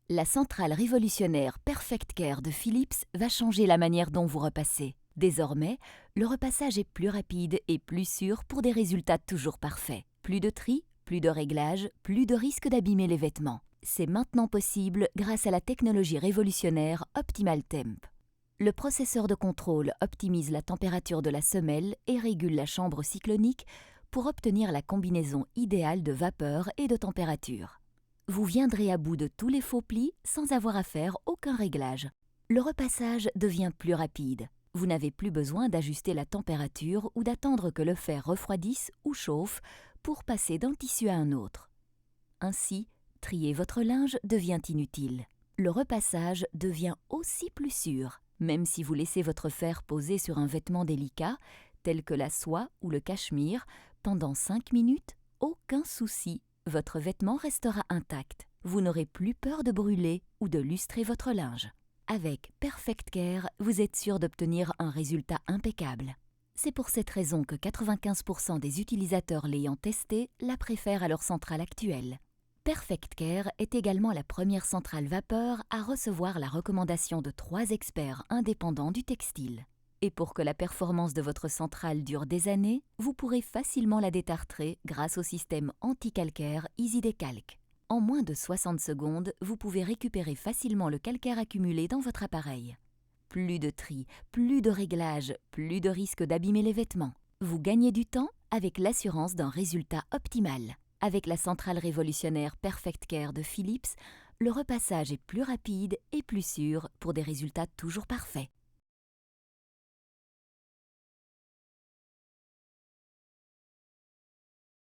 La centrale révolutionnaire Perfect Care de Philips va changer la manière dont vous repassez. Désormais, le repassage est plus rapide et plus sûr pour des résultats toujours parfaits. Plus de tri, plus de réglage, plus de risque d'abîmer les vêtements. C'est maintenant possible grâce à la technologie révolutionnaire Optimal Temp. Le processeur de contrôle optimise la température de la semelle et régule la chambre cyclonique pour obtenir la combinaison idéale de vapeur et de température. Vous viendrez à bout de tous les faux plis sans avoir à faire aucun réglage. Le repassage devient plus rapide. Vous n'avez plus besoin d'ajuster la température ou d'attendre que le fer refroidisse ou chauffe pour passer d'un tissu à un autre. Ainsi, trier votre linge devient inutile. Le repassage devient aussi plus sûr. Même si vous laissez votre fer poser sur un vêtement délicat, tel que la soie ou le cachemire, pendant 5 minutes, aucun souci, votre vêtement restera intact. Vous n'aurez plus peur de brûler ou de lustrer votre linge. Avec Perfect Care, vous êtes sûr d'obtenir un résultat impeccable. C'est pour cette raison que 95% des utilisateurs l'ayant testé la préfèrent à leur centrale actuelle. Perfect Care est également la première centrale vapeur à recevoir la recommandation de 3 experts indépendants du textile. Et pour que la performance de votre centrale dure des années, vous pourrez facilement la détartrer grâce au système anti-calcaire EasyDecalc. En moins de 60 secondes, vous pouvez récupérer facilement le calcaire accumulé dans votre appareil. Plus de tri, plus de réglage, plus de risque d'abîmer les vêtements. Vous gagnez du temps avec l'assurance d'un résultat optimal. Avec la centrale révolutionnaire Perfect Care de Philips, le repassage est plus rapide et plus sûr pour des résultats toujours parfaits.